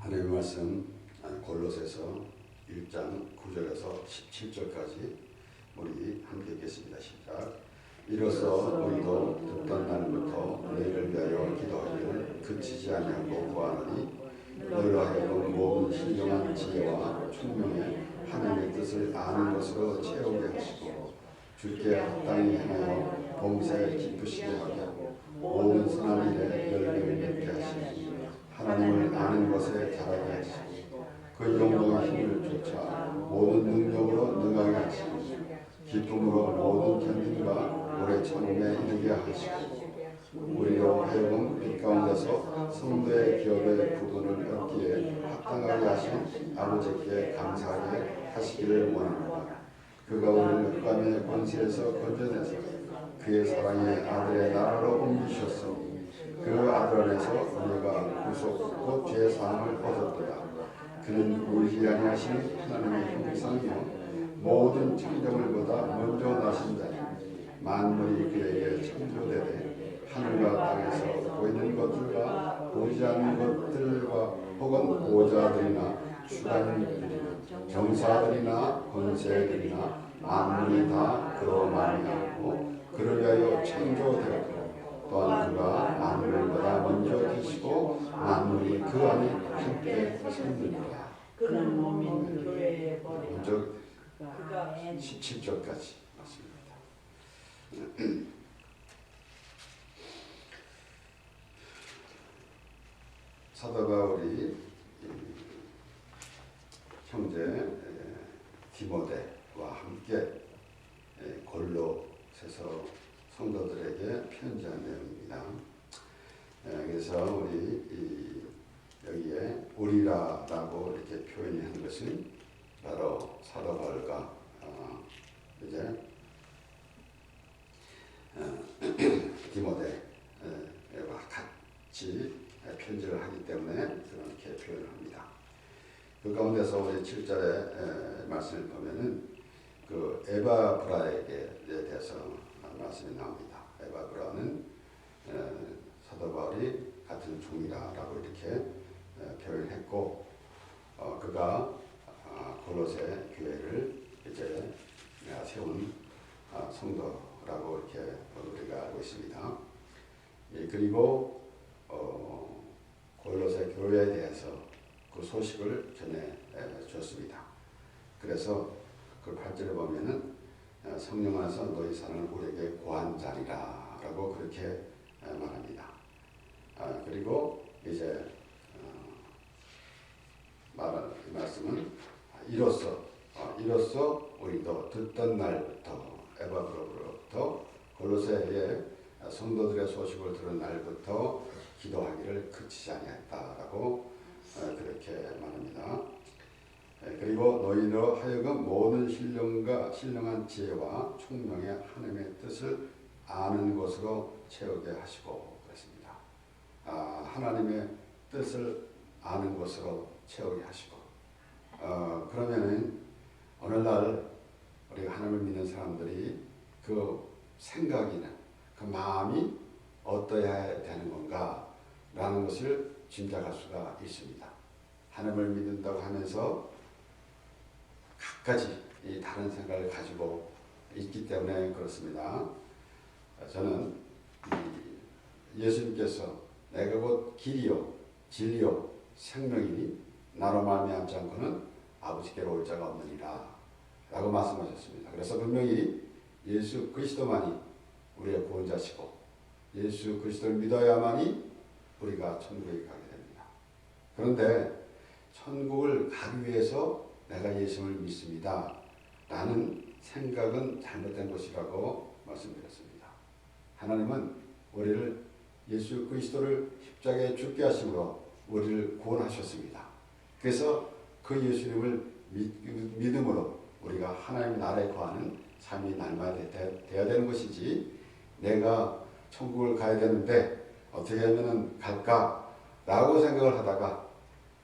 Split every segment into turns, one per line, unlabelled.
하나님의 말씀 골로새서 1장 9절에서 17절까지 우리 함께 읽겠습니다. 시작. 이로써 우리도 듣던 날부터 너희를 위하여 기도하기를 그치지 아니하고 구하노니 너희로 하여금 모든 신령한 지혜와 총명에 하나님의 뜻을 아는 것으로 채우게 하시고 주께 합당히 행하여 봉사에 기쁘시게 하고 모든 선한 일에 열매를 맺게 하시니 하나님을 아는 것에 자라게 하시고 그 영광의 힘을 쫓아 모든 능력으로 능하게 하시니 기쁨으로 모든 견딤과 오래 참음에 이르게 하시고 우리로 하여금 빛 가운데서 성도의 기업의 부분을 얻기에 합당하게 하신 아버지께 감사하게 하시기를 원합니다. 그가 우리를 흑암의 권세에서 건져내서 그의 사랑의 아들의 나라로 옮기셨으니 그 아들 안에서 우리가 구속 곧 죄 사함을 얻었도다. 그는 울지 아니하신 하나님의 형상이요 모든 창조물보다 먼저 나신 자니 만물이 그에게 창조되되 하늘과 땅에서 보이는 것들과 보이지 않는 것들과 혹은 보좌들이나 주관들이나 정사들이나 권세들이나 만물이 다 그로 말미암고 그를 위하여 창조되었고 또한 그가 만물보다 먼저 계시고 만물이 그 안에 함께 섰느니라.
그는 몸인 교회의 머리.
먼저 17절까지 맞습니다. 사도 바울이 형제 디모데와 함께 골로새서 성도들에게 편지한 내용입니다. 그래서 우리 여기에 우리라라고 이렇게 표현이 한 것은 바로 사도 바울과 이제 디모데와 같이 편지를 하기 때문에 그렇게 표현을 합니다. 그 가운데서 우리 7절의 말씀을 보면은 그 에바브라에게 대해서 말씀이 나옵니다. 에바브라는 사도 바울이 같은 종이라고 이렇게 표현했고 그가 골로새 교회를 이제 세운 성도라고 이렇게 우리가 알고 있습니다. 그리고 골로새 교회에 대해서 그 소식을 전해 줬습니다. 그래서 그 8절에 보면은 성령 안에서 너희 산을 우리에게 고한 자리라 라고 그렇게 말합니다. 그리고 이제 말하는 이 말씀은 이로써 우리도 듣던 날부터 에바브로부터 골로새의 성도들의 소식을 들은 날부터 기도하기를 그치지 아니했다라고 그렇게 말합니다. 그리고 너희로 하여금 모든 신령한 지혜와 총명의 하나님의 뜻을 아는 것으로 채우게 하시고 그랬습니다. 하나님의 뜻을 아는 것으로 채우게 하시고 그러면은 오늘날 우리가 하나님을 믿는 사람들이 그 생각이나 그 마음이 어떠해야 되는 건가 라는 것을 짐작할 수가 있습니다. 하나님을 믿는다고 하면서 각가지 이 다른 생각을 가지고 있기 때문에 그렇습니다. 저는 예수님께서 내가 곧 길이요 진리요 생명이니 나로 말미암지 않고는 아버지께로 올 자가 없느니라 라고 말씀하셨습니다. 그래서 분명히 예수 그리스도만이 우리의 구원자시고 예수 그리스도를 믿어야만이 우리가 천국에 가게 됩니다. 그런데 천국을 가기 위해서 내가 예수를 믿습니다 라는 생각은 잘못된 것이라고 말씀드렸습니다. 하나님은 우리를 예수 그리스도를 십자가에 죽게 하심으로 우리를 구원하셨습니다. 그래서 그 예수님을 믿음으로 우리가 하나님 나라에 거하는 삶이 날마다 되어야 되는 것이지 내가 천국을 가야 되는데 어떻게 하면 갈까라고 생각을 하다가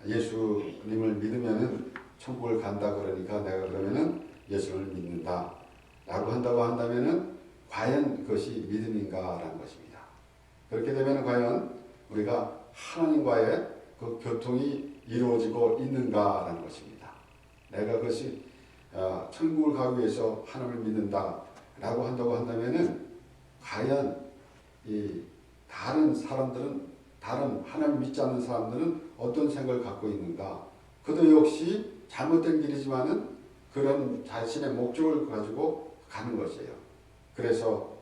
예수님을 믿으면은 천국을 간다 그러니까 내가 그러면은 예수를 믿는다 라고 한다면은 과연 그것이 믿음인가 라는 것입니다. 그렇게 되면 과연 우리가 하나님과의 그 교통이 이루어지고 있는가라는 것입니다. 내가 그것이 천국을 가기 위해서 하나님을 믿는다라고 한다면은 과연 이 다른 사람들은, 다른 하나님 믿지 않는 사람들은 어떤 생각을 갖고 있는가? 그도 역시 잘못된 길이지만은 그런 자신의 목적을 가지고 가는 것이에요. 그래서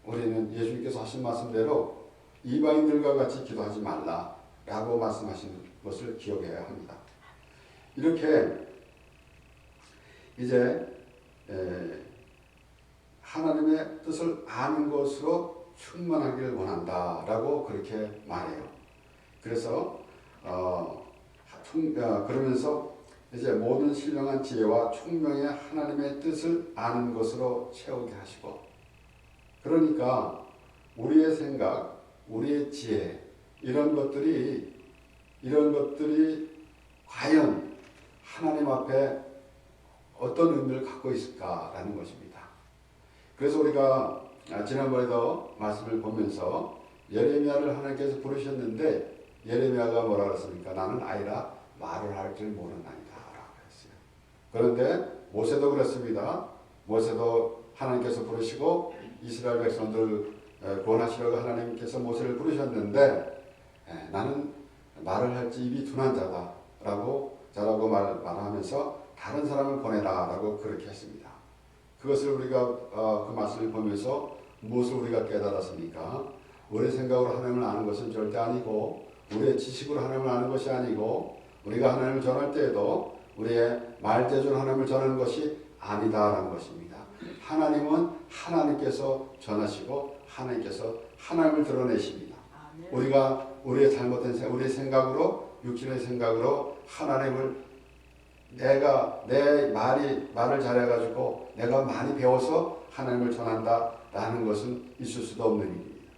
우리는 예수님께서 하신 말씀대로 이방인들과 같이 기도하지 말라라고 말씀하신 것을 기억해야 합니다. 이렇게 이제 하나님의 뜻을 아는 것으로 충만하기를 원한다라고 그렇게 말해요. 그래서 그러면서 이제 모든 신령한 지혜와 총명의 하나님의 뜻을 아는 것으로 채우게 하시고, 그러니까 우리의 생각, 우리의 지혜 이런 것들이 과연 하나님 앞에 어떤 의미를 갖고 있을까라는 것입니다. 그래서 우리가 지난번에도 말씀을 보면서 예레미야를 하나님께서 부르셨는데 예레미야가 뭐라 그랬습니까? 나는 아이라 말을 할 줄 모르나이다 라고 했어요. 그런데 모세도 그랬습니다. 모세도 하나님께서 부르시고 이스라엘 백성들 구원하시려고 하나님께서 모세를 부르셨는데 나는 말을 할지 입이 둔한 자라고 말하면서 다른 사람을 보내라 라고 그렇게 했습니다. 그것을 우리가 그 말씀을 보면서 무엇을 우리가 깨달았습니까? 우리의 생각으로 하나님을 아는 것은 절대 아니고, 우리의 지식으로 하나님을 아는 것이 아니고, 우리가 하나님을 전할 때에도 우리의 말재주로 하나님을 전하는 것이 아니다라는 것입니다. 하나님은 하나님께서 전하시고 하나님께서 하나님을 드러내십니다. 우리가 우리의 잘못된 우리의 생각으로, 육신의 생각으로 하나님을 내 말을 잘해가지고 내가 많이 배워서 하나님을 전한다라는 것은 있을 수도 없는 일입니다.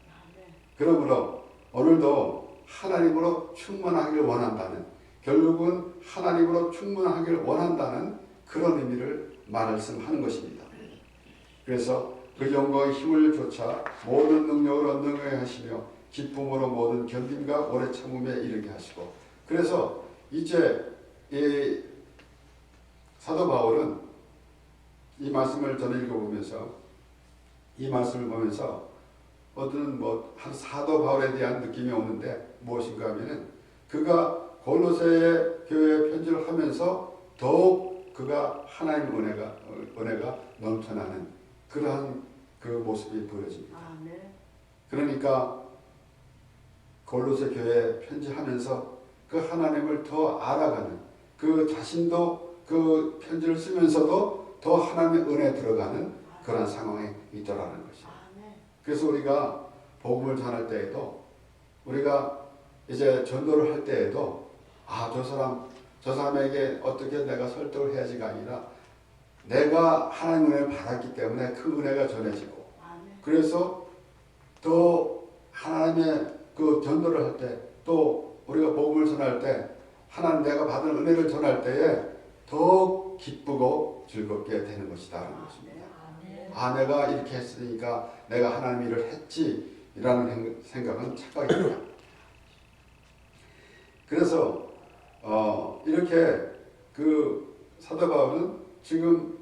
그러므로 오늘도 하나님으로 충만하기를 원한다는, 결국은 하나님으로 충만하기를 원한다는 그런 의미를 말씀하는 것입니다. 그래서 그 영광의 힘을 쫓아 모든 능력을 얻는 하시며 기쁨으로 모든 견딤과 오래 참음에 이르게 하시고, 그래서 이제 이 사도 바울은 이 말씀을 저는 읽어보면서, 이 말씀을 보면서 어떤 한 사도 바울에 대한 느낌이 오는데 무엇인가 하면은 그가 골로새 교회에 편지를 하면서 더욱 그가 하나님의 은혜가 넘쳐나는 그러한 그 모습이 보여집니다. 그러니까 골로새 교회에 편지하면서 그 하나님을 더 알아가는, 그 자신도 그 편지를 쓰면서도 더 하나님의 은혜에 들어가는 그런 상황에 있더라는 것이죠. 그래서 우리가 복음을 전할 때에도, 우리가 이제 전도를 할 때에도 저 사람에게 어떻게 내가 설득을 해야지가 아니라 내가 하나님의 은혜를 받았기 때문에 그 은혜가 전해지고, 그래서 또 하나님의 그 전도를 할 때, 또 우리가 복음을 전할 때 하나님 내가 받은 은혜를 전할 때에 더 기쁘고 즐겁게 되는 것이다라는 것입니다. 내가 이렇게 했으니까 내가 하나님 일을 했지라는 생각은 착각입니다. 그래서 이렇게 그 사도 바울은 지금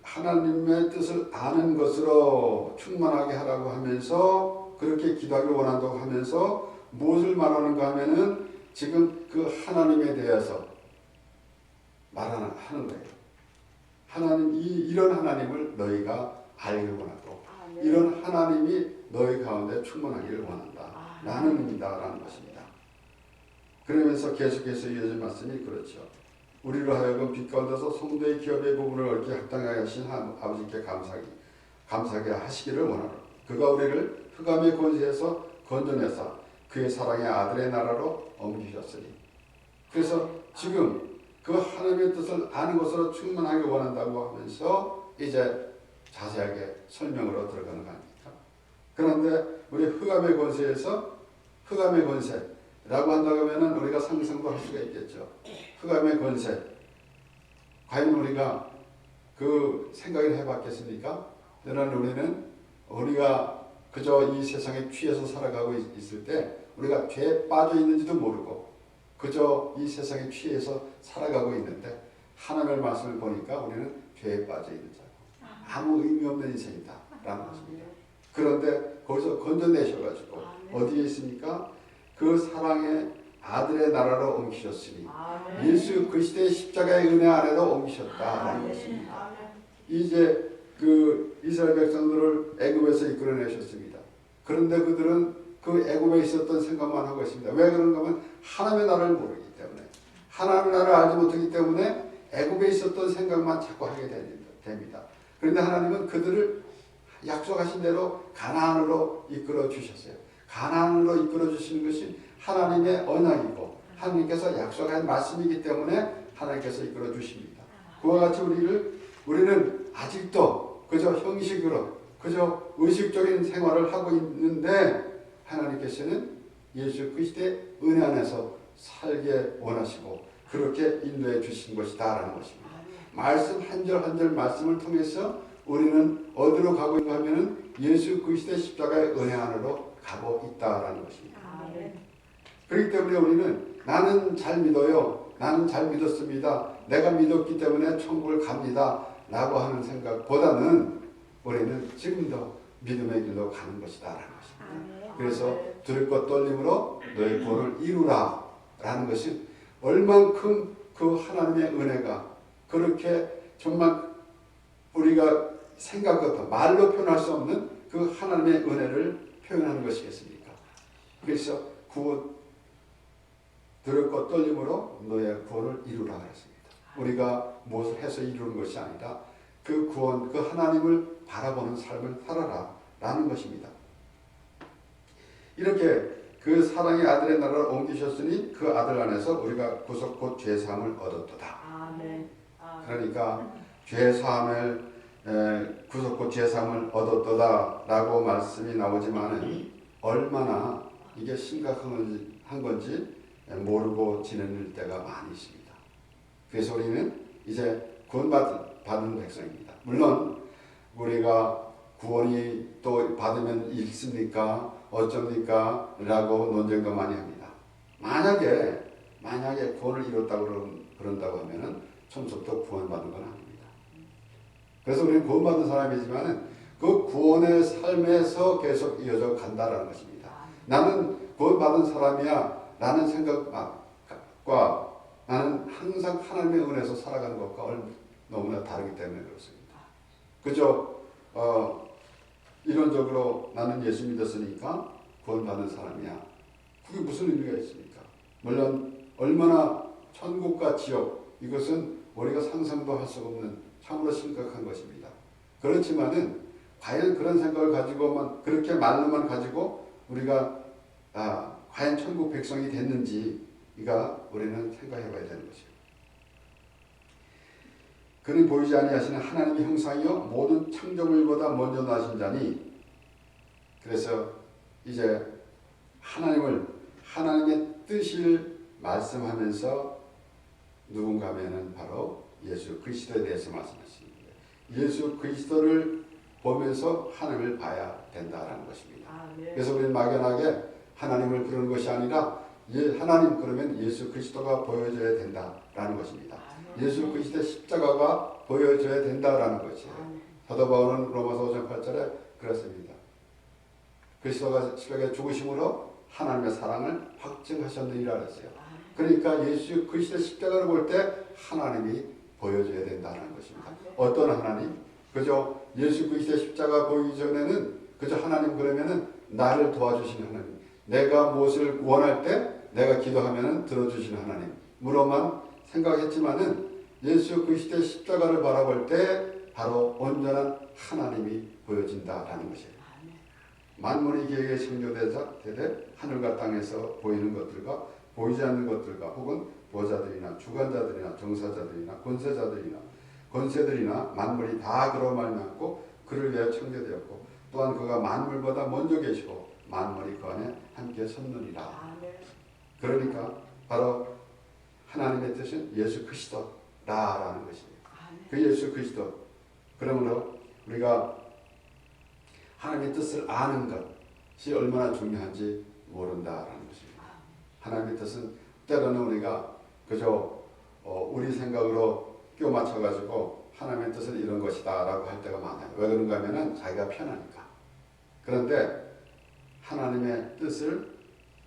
하나님의 뜻을 아는 것으로 충만하게 하라고 하면서 그렇게 기도하기를 원한다고 하면서 무엇을 말하는가 하면은 지금 그 하나님에 대해서 말하는 거예요. 하나님, 이런 하나님을 너희가 알기를 원하고 이런 하나님이 너희 가운데 충만하기를 원한다 라는 의미다라는 것입니다. 그러면서 계속해서 이어진 말씀이 그렇죠. 우리로 하여금 빛 가운데서 성도의 기업의 부분을 얻게 합당하게 하신 아버지께 감사하게 하시기를 원하노라. 그가 우리를 흑암의 권세에서 건져내사 그의 사랑의 아들의 나라로 옮기셨으니. 그래서 지금 그 하나님의 뜻을 아는 것으로 충만하게 원한다고 하면서 이제 자세하게 설명으로 들어가는 거 아닙니까? 그런데 우리 흑암의 권세에서, 흑암의 권세라고 한다고 하면 우리가 상상도 할 수가 있겠죠. 흑암의 권세. 과연 우리가 그 생각을 해봤겠습니까? 저는 우리가 그저 이 세상에 취해서 살아가고 있을 때 우리가 죄에 빠져 있는지도 모르고 그저 이 세상에 취해서 살아가고 있는데 하나님의 말씀을 보니까 우리는 죄에 빠져 있는 자고 아무 의미 없는 인생이다 라는 것입니다. 그런데 거기서 건져내셔가지고 어디에 있습니까? 그 사랑의 아들의 나라로 옮기셨으니 예수 그리스도의 십자가의 은혜 아래로 옮기셨다라는 것입니다. 이제 그 이스라엘 백성들을 애굽에서 이끌어내셨습니다. 그런데 그들은 그 애굽에 있었던 생각만 하고 있습니다. 왜 그런가 하면 하나님의 나라를 모르기 때문에, 하나님의 나라를 알지 못하기 때문에 애굽에 있었던 생각만 자꾸 하게 됩니다. 그런데 하나님은 그들을 약속하신 대로 가나안으로 이끌어 주셨어요. 가나안으로 이끌어 주시는 것이 하나님의 언약이고 하나님께서 약속한 말씀이기 때문에 하나님께서 이끌어 주십니다. 그와 같이 우리는 아직도 그저 형식으로 그저 의식적인 생활을 하고 있는데 하나님께서는 예수 그리스도의 은혜 안에서 살게 원하시고 그렇게 인도해 주신 것이다라는 것입니다. 말씀 한 절 한 절 말씀을 통해서 우리는 어디로 가고 있는가 하면은 예수 그리스도의 십자가의 은혜 안으로 가고 있다라는 것입니다. 그렇기 때문에 우리는 나는 잘 믿어요. 나는 잘 믿었습니다. 내가 믿었기 때문에 천국을 갑니다. 라고 하는 생각보다는 우리는 지금도 믿음의 길로 가는 것이다 라는 것입니다. 그래서 두렵고 떨림으로 너의 구원을 이루라 라는 것이 얼만큼 그 하나님의 은혜가 그렇게 정말 우리가 생각보다 말로 표현할 수 없는 그 하나님의 은혜를 표현하는 것이겠습니까? 그래서 구원 두렵고 떨림으로 너의 구원을 이루라 했습니다. 우리가 무엇을 해서 이루는 것이 아니라 그 구원, 그 하나님을 바라보는 삶을 살아라 라는 것입니다. 이렇게 그 사랑의 아들의 나라를 옮기셨으니 그 아들 안에서 우리가 구속 곧 죄사함을 얻었도다. 그러니까 죄사함을 구속 곧 죄사함을 얻었도다 라고 말씀이 나오지만 얼마나 이게 심각한 건지 모르고 지내는 때가 많이 있습니다. 그래서 우리는 이제 구원받은 백성입니다. 물론 우리가 구원이 또 받으면 읽습니까? 어쩝니까? 라고 논쟁도 많이 합니다. 만약에 구원을 이뤘다고 그런다고 하면은 처음부터 구원받은 건 아닙니다. 그래서 우리는 구원받은 사람이지만은 그 구원의 삶에서 계속 이어져 간다라는 것입니다. 나는 구원받은 사람이야 라는 생각과 나는 항상 하나님의 은혜에서 살아가는 것과 너무나 다르기 때문에 그렇습니다. 그저 이론적으로 나는 예수 믿었으니까 구원받은 사람이야. 그게 무슨 의미가 있습니까? 물론 얼마나 천국과 지옥 이것은 우리가 상상도 할 수 없는 참으로 심각한 것입니다. 그렇지만은 과연 그런 생각을 가지고만 그렇게 말로만 가지고 우리가 과연 천국 백성이 됐는지가 우리는 생각해 봐야 되는 것이에요. 그는 보이지 아니하시는 하나님의 형상이요 모든 창조물보다 먼저 나신 자니. 그래서 이제 하나님의 뜻을 말씀하면서 누군가 하면은 바로 예수 그리스도에 대해서 말씀하시는 거예요. 예수 그리스도를 보면서 하나님을 봐야 된다라는 것입니다. 그래서 우리는 막연하게 하나님을 부르는 것이 아니라 하나님 그러면 예수 그리스도가 보여져야 된다라는 것입니다. 예수 그리스도의 십자가가 보여져야 된다라는 것이에요. 사도 바울은 로마서 5장 8절에 그렇습니다. 그리스도가 십자가에 죽으심으로 하나님의 사랑을 확증하셨느니라 그랬어요. 그러니까 예수 그리스도의 십자가를 볼 때 하나님이 보여져야 된다는 것입니다. 어떤 하나님? 그저 예수 그리스도의 십자가 보이기 전에는 그저 하나님 그러면은 나를 도와주시는 하나님. 내가 무엇을 원할 때 내가 기도하면은 들어주시는 하나님. 무로만 생각했지만은 예수 그리스도의 십자가를 바라볼 때 바로 온전한 하나님이 보여진다라는 것이에요. 만물이 계획에 창조되되 하늘과 땅에서 보이는 것들과 보이지 않는 것들과 혹은 보좌들이나 주관자들이나 정사자들이나 권세들이나 만물이 다 그로 말미암고 그를 위하여 창조되었고 또한 그가 만물보다 먼저 계시고 만물이 그 안에 함께 섰느니라. 그러니까 바로 하나님의 뜻은 예수 그리스도라는 것입니다. 그 예수 그리스도. 그러므로 우리가 하나님의 뜻을 아는 것이 얼마나 중요한지 모른다라는 것입니다. 하나님의 뜻은 때로는 우리가 그저 우리 생각으로 끼워 맞춰가지고 하나님의 뜻은 이런 것이다 라고 할 때가 많아요. 왜 그런가 하면은 자기가 편하니까. 그런데 하나님의 뜻을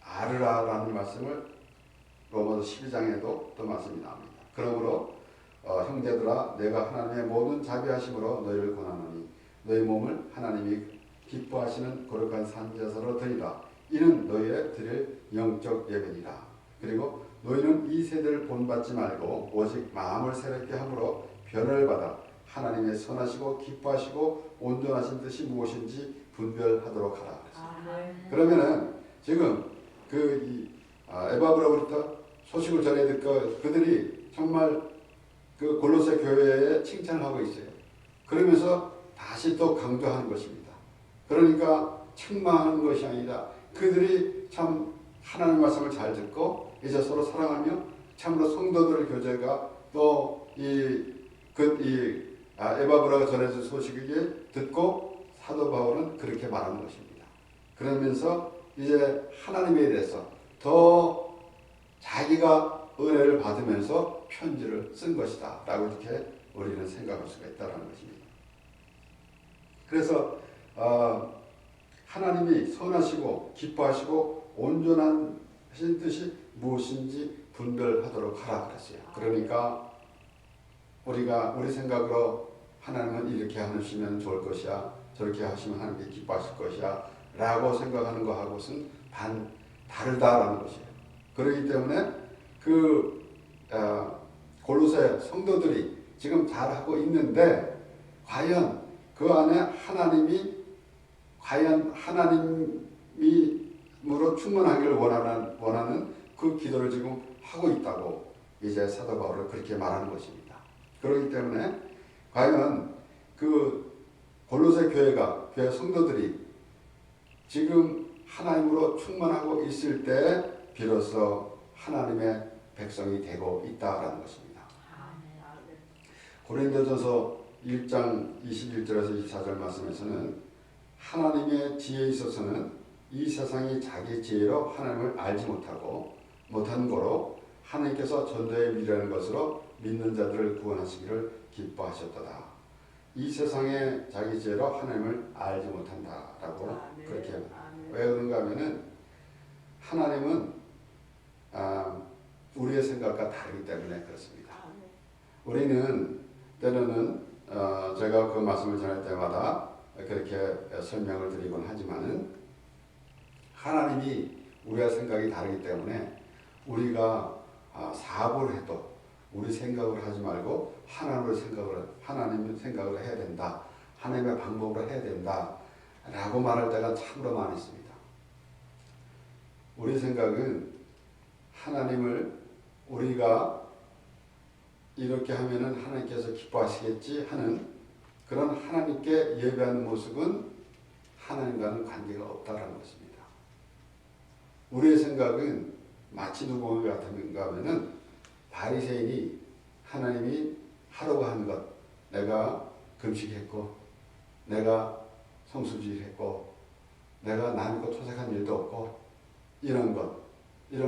알으라라는 말씀을 로마서 12장에도 또 말씀이 나옵니다. 그러므로 형제들아 내가 하나님의 모든 자비하심으로 너희를 권하노니 너희 몸을 하나님이 기뻐하시는 거룩한 산제사로 드리라. 이는 너희의 드릴 영적 예배니라. 그리고 너희는 이 세대를 본받지 말고 오직 마음을 새롭게 함으로 변화를 받아 하나님의 선하시고 기뻐하시고 온전하신 뜻이 무엇인지 분별하도록 하라. 그러면은 지금 에바브라부터 소식을 전해 듣고 그들이 정말 그 골로새 교회에 칭찬을 하고 있어요. 그러면서 다시 또 강조하는 것입니다. 그러니까 책망하는 것이 아니라 그들이 참 하나님의 말씀을 잘 듣고 이제 서로 사랑하며 참으로 성도들 교제가 또 에바브라가 전해준 소식을 듣고 사도 바울은 그렇게 말하는 것입니다. 그러면서 이제 하나님에 대해서 더 자기가 은혜를 받으면서 편지를 쓴 것이다 라고 이렇게 우리는 생각할 수가 있다는 것입니다. 그래서 하나님이 선하시고 기뻐하시고 온전하신 뜻이 무엇인지 분별하도록 하라 그랬어요. 그러니까 우리 생각으로 하나님은 이렇게 하시면 좋을 것이야, 저렇게 하시면 하나님이 기뻐하실 것이야 라고 생각하는 것하고는 다르다라는 것이에요. 그렇기 때문에 골로새 성도들이 지금 잘하고 있는데 과연 그 안에 과연 하나님으로 충만하기를 원하는 그 기도를 지금 하고 있다고 이제 사도 바울은 그렇게 말하는 것입니다. 그렇기 때문에 과연 그 골로새 교회 성도들이 지금 하나님으로 충만하고 있을 때 비로소 하나님의 백성이 되고 있다라는 것입니다. 고린도전서 1장 21절에서 24절 말씀에서는 하나님의 지혜에 있어서는 이 세상이 자기 지혜로 하나님을 알지 못한 거로 하나님께서 전도에 미련한 것으로 믿는 자들을 구원하시기를 기뻐하셨도다. 이 세상에 자기 지혜로 하나님을 알지 못한다라고 그렇게 왜 그런가 하면은 하나님은 우리의 생각과 다르기 때문에 그렇습니다. 우리는 때로는 제가 그 말씀을 전할 때마다 그렇게 설명을 드리곤 하지만은 하나님이 우리와 생각이 다르기 때문에 우리가 사고를 해도 우리 생각을 하지 말고 하나님의 생각을 해야 된다. 하나님의 방법으로 해야 된다. 라고 말할 때가 참으로 많이 있습니다. 우리 생각은 하나님을 우리가 이렇게 하면은 하나님께서 기뻐하시겠지 하는 그런 하나님께 예배하는 모습은 하나님과는 관계가 없다라는 것입니다. 우리의 생각은 마치 누구와 같은가 하면은 바리새인이 하나님이 하라고 한 것, 내가 금식했고, 내가 성수주의했고, 내가 남이고 토색한 일도 없고, 이런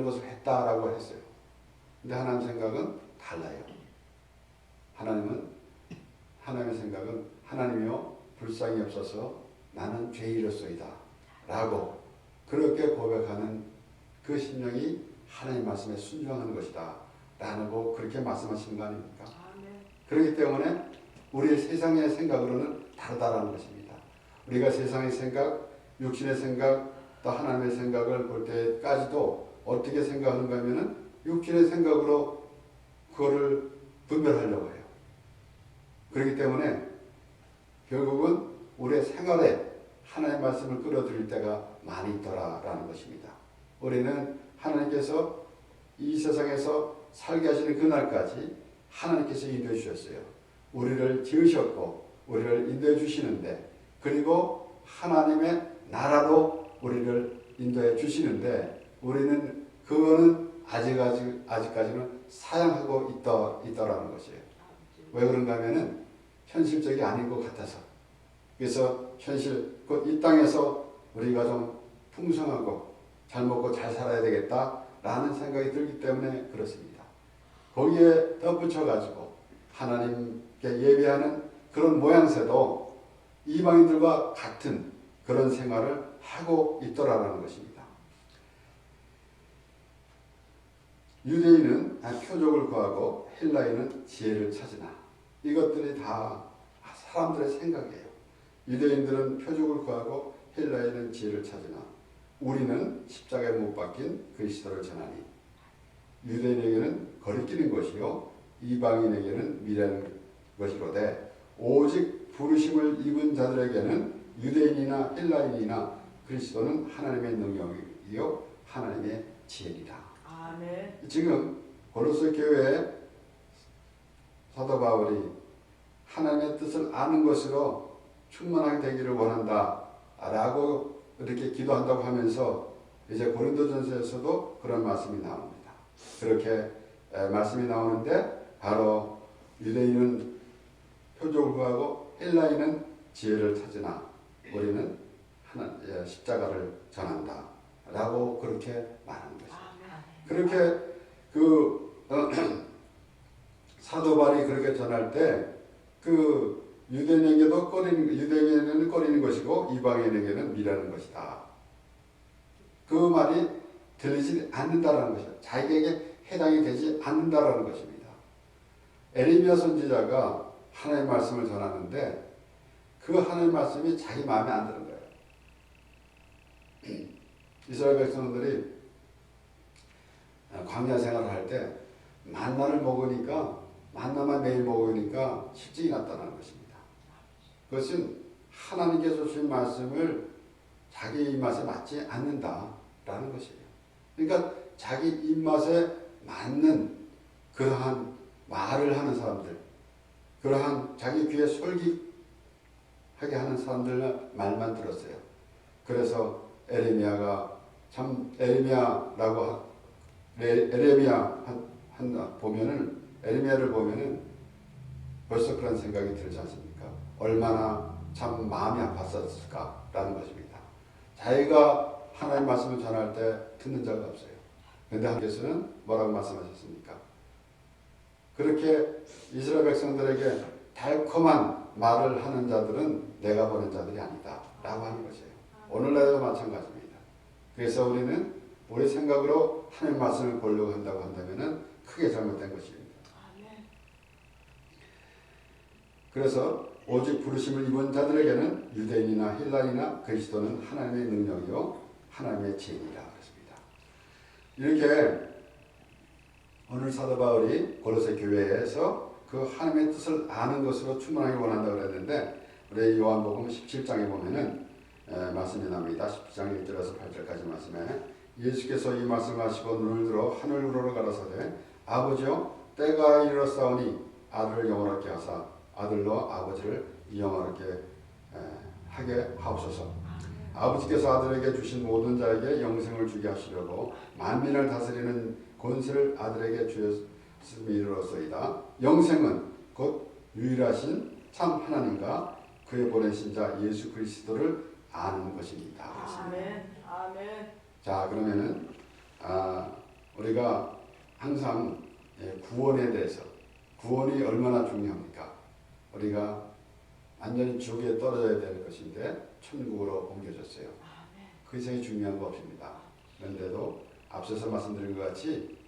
것을 했다라고 했어요. 근데 하나님 생각은 달라요. 하나님의 생각은 하나님이여 불쌍히 없어서 나는 죄인이로소이다 라고 그렇게 고백하는 그 심령이 하나님 말씀에 순종하는 것이다 라고 그렇게 말씀하시는 거 아닙니까? 그렇기 때문에 우리의 세상의 생각으로는 다르다라는 것입니다. 우리가 세상의 생각, 육신의 생각, 또 하나님의 생각을 볼 때까지도 어떻게 생각하는가 하면은 육신의 생각으로 그거를 분별하려고 해요. 그렇기 때문에 결국은 우리의 생활에 하나님의 말씀을 끌어들일 때가 많이 있더라라는 것입니다. 우리는 하나님께서 이 세상에서 살게 하시는 그날까지 하나님께서 인도해 주셨어요. 우리를 지으셨고 우리를 인도해 주시는데 그리고 하나님의 나라로 우리를 인도해 주시는데 우리는 그거는 아직까지는 사양하고 있다라는 것이에요. 왜 그런가 하면은 현실적이 아닌 것 같아서. 그래서 이 땅에서 우리가 좀 풍성하고 잘 먹고 잘 살아야 되겠다 라는 생각이 들기 때문에 그렇습니다. 거기에 덧붙여가지고 하나님께 예배하는 그런 모양새도 이방인들과 같은 그런 생활을 하고 있더라라는 것입니다. 유대인은 표적을 구하고 헬라인은 지혜를 찾으나 이것들이 다 사람들의 생각이에요. 유대인들은 표적을 구하고 헬라인은 지혜를 찾으나 우리는 십자가에 못 박힌 그리스도를 전하니 유대인에게는 거리끼는 것이요 이방인에게는 미련한 것이로되 오직 부르심을 입은 자들에게는 유대인이나 헬라인이나 그리스도는 하나님의 능력이요 하나님의 지혜이다.
아멘.
지금 고린도 교회에 사도 바울이 하나님의 뜻을 아는 것으로 충만하게 되기를 원한다 라고 이렇게 기도한다고 하면서 이제 고린도전서에서도 그런 말씀이 나옵니다. 그렇게 말씀이 나오는데 바로 유대인은 표적을 구하고 헬라인은 지혜를 찾으나 우리는 십자가를 전한다 라고 그렇게 말하는 것입니다. 그렇게 사도 바울이 그렇게 전할 때 그 유대인에게도 유대인에게는 꺼리는 것이고 이방인에게는 미라는 것이다. 그 말이 들리지 않는다라는 것이죠. 자기에게 해당이 되지 않는다라는 것입니다. 에레미야 선지자가 하나님의 말씀을 전하는데 그 하나님의 말씀이 자기 마음에 안 드는 거예요. 이스라엘 백성들이 광야 생활을 할 때 만나를 먹으니까 만나만 매일 먹으니까 실증이 났다는 것입니다. 그것은 하나님께서 주신 말씀을 자기 입맛에 맞지 않는다라는 것이에요. 그러니까 자기 입맛에 맞는 그러한 말을 하는 사람들, 그러한 자기 귀에 솔깃하게 하는 사람들 말만 들었어요. 그래서 에레미야가 참 에레미야라고 에레미야를 보면은 벌써 그런 생각이 들지 않습니까? 얼마나 참 마음이 아팠었을까라는 것입니다. 자기가 하나님 말씀을 전할 때 듣는 자가 없어요. 그런데 하나님께서는 뭐라고 말씀하셨습니까? 그렇게 이스라엘 백성들에게 달콤한 말을 하는 자들은 내가 보낸 자들이 아니다 라고 하는 것이에요. 오늘날도 마찬가지입니다. 그래서 우리는 우리 생각으로 하나님 말씀을 보려고 한다고 한다면 크게 잘못된 것입니다. 그래서 오직 부르심을 입은 자들에게는 유대인이나 헬라인이나 그리스도는 하나님의 능력이요 하나님의 지혜이다 그렇습니다. 이렇게 오늘 사도 바울이 고로새 교회에서 그 하나님의 뜻을 아는 것으로 충만하게 원한다고 그랬는데 우리 요한복음 17장에 보면은 말씀이 나옵니다. 17장 1절에서 8절까지 말씀에 예수께서 이 말씀을 하시고 눈을 들어 하늘으로 가라사대 아버지여 때가 이르렀사오니 아들을 영원하게 하사 아들로 아버지를 영원하게 하게 하옵소서. 아버지께서 아들에게 주신 모든 자에게 영생을 주게 하시려고 만민을 다스리는 권세를 아들에게 주었음이로소이다. 영생은 곧 유일하신 참 하나님과 그의 보내신 자 예수 그리스도를 아는 것입니다.
아멘. 아멘.
자 그러면은 우리가 항상 구원에 대해서 구원이 얼마나 중요합니까? 우리가 완전히 지옥에 떨어져야 될 것인데 천국으로 옮겨졌어요. 그 이상이 중요한 거 없습니다. 그런데도 앞서서 말씀드린 것 같이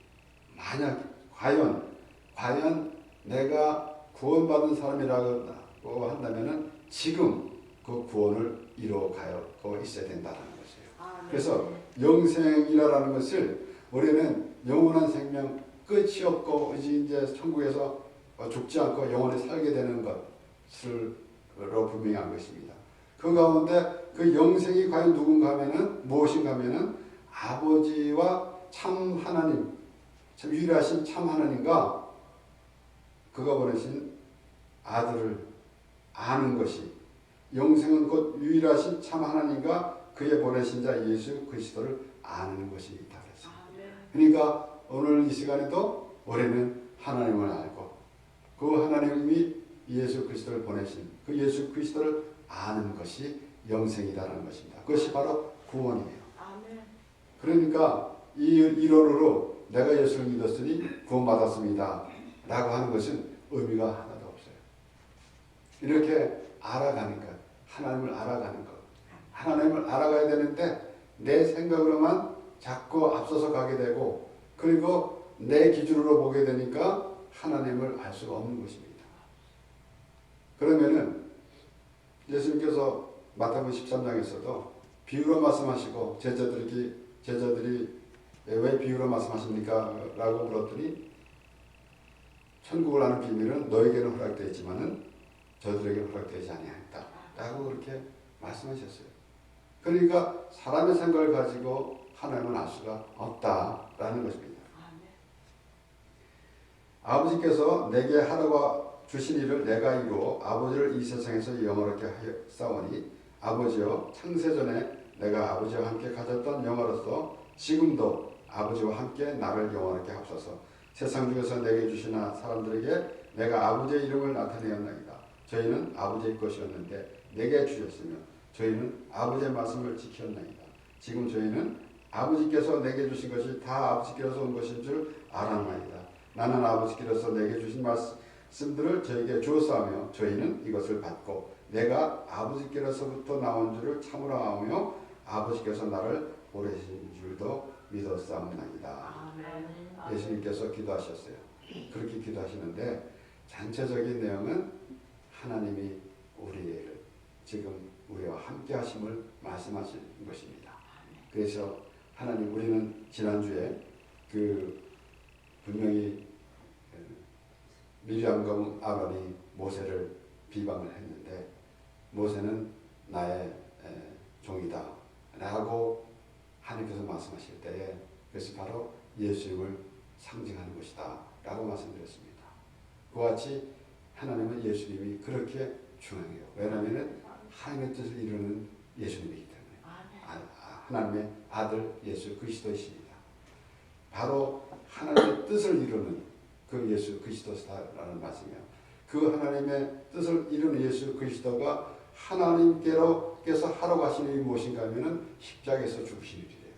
만약 과연 내가 구원받은 사람이라고 한다면은 지금 그 구원을 이루어가고 있어야 된다는 것이에요. 그래서 영생이라는 것을 우리는 영원한 생명 끝이 없고 이제 천국에서 죽지 않고 영원히 살게 되는 것으로 분명히 한 것입니다. 그 가운데 그 영생이 과연 누군가 하면은 무엇인가 하면은 아버지와 참 하나님, 참 유일하신 참 하나님과 그가 보내신 아들을 아는 것이 영생은 곧 유일하신 참 하나님과 그의 보내신 자 예수 그리스도를 아는 것이 있다 그랬습니다. 그러니까 오늘 이 시간에도 우리는 하나님을 알고 그 하나님이 예수 그리스도를 보내신 그 예수 그리스도를 아는 것이 영생이라는 것입니다. 그것이 바로 구원이에요. 그러니까 이 이론으로 내가 예수를 믿었으니 구원받았습니다 라고 하는 것은 의미가 하나도 없어요. 이렇게 알아가는 것, 하나님을 알아가는 것. 하나님을 알아가야 되는데 내 생각으로만 자꾸 앞서서 가게 되고, 그리고 내 기준으로 보게 되니까 하나님을 알 수가 없는 것입니다. 그러면은 예수님께서 마태복음 13장에서도 비유로 말씀하시고 제자들이 왜 비유로 말씀하십니까? 라고 물었더니 천국을 아는 비밀은 너에게는 허락되어 있지만은 저들에게는 허락되지 아니하였다 라고 그렇게 말씀하셨어요. 그러니까 사람의 생각을 가지고 하나님을 알 수가 없다라는 것입니다. 아버지께서 내게 하라고 주신 일을 내가 이루어 아버지를 이 세상에서 영원하게 하였사오니 아버지여 창세전에 내가 아버지와 함께 가졌던 영화로서 지금도 아버지와 함께 나를 영원하게 하옵소서. 세상 중에서 내게 주시나 사람들에게 내가 아버지의 이름을 나타내었나이다. 저희는 아버지의 것이었는데 내게 주셨으며 저희는 아버지의 말씀을 지켰나이다. 지금 저희는 아버지께서 내게 주신 것이 다 아버지께로서 온 것인 줄 알았나이다. 나는 아버지께로서 내게 주신 말씀들을 저에게 주었사오며 저희는 이것을 받고 내가 아버지께로서부터 나온 줄을 참으로 아오며 아버지께서 나를 보내신 줄도 믿었사옵나이다. 예수님께서 기도하셨어요. 그렇게 기도하시는데 전체적인 내용은 하나님이 우리를 지금 우리와 함께 하심을 말씀하신 것입니다. 그래서 하나님, 우리는 지난주에 분명히 미리암과 아론이 모세를 비방을 했는데 모세는 나의 종이다 라고 하나님께서 말씀하실 때에 그것이 바로 예수님을 상징하는 것이다 라고 말씀드렸습니다. 그와 같이 하나님은 예수님이 그렇게 중요해요. 왜냐하면 하나님의 뜻을 이루는 예수님이기 때문에. 하나님의 아들 예수 그리스도이십니다. 바로 하나님의 뜻을 이루는 그 예수 그리스도라는 말씀이에요. 그 하나님의 뜻을 이루는 예수 그리스도가 하나님께서 하라고 하신 일이 무엇인가 하면은 십자가에서 죽으신 일이래요.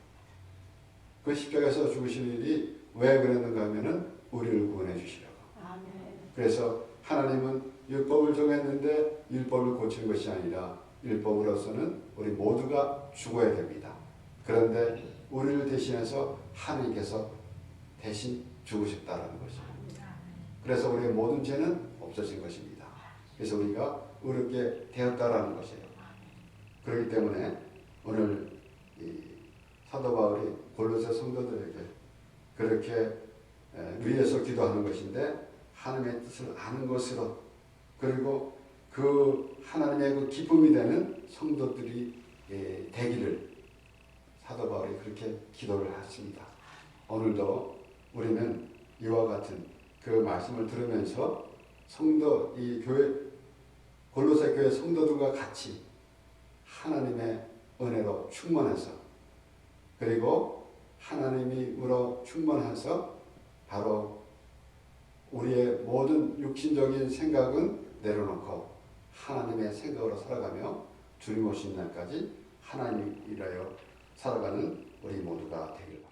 그 십자가에서 죽으신 일이 왜 그랬는가 하면은 우리를 구원해 주시려고. 그래서 하나님은 율법을 정했는데 율법을 고치는 것이 아니라 율법으로서는 우리 모두가 죽어야 됩니다. 그런데 우리를 대신해서 하나님께서 대신 죽으셨다는 것이에요. 그래서 우리의 모든 죄는 없어진 것입니다. 그래서 우리가 의롭게 되었다라는 것이에요. 그렇기 때문에 오늘 이 사도 바울이 골로새 성도들에게 그렇게 위에서 기도하는 것인데 하나님의 뜻을 아는 것으로, 그리고 그 하나님의 그 기쁨이 되는 성도들이 되기를 사도 바울이 그렇게 기도를 했습니다. 오늘도 우리는 이와 같은 그 말씀을 들으면서 이 교회 골로새 교회 성도들과 같이 하나님의 은혜로 충만해서, 그리고 하나님으로 충만해서 바로 우리의 모든 육신적인 생각은 내려놓고 하나님의 생각으로 살아가며 주님 오신 날까지 하나님이라여 살아가는 우리 모두가 되길 바랍니다.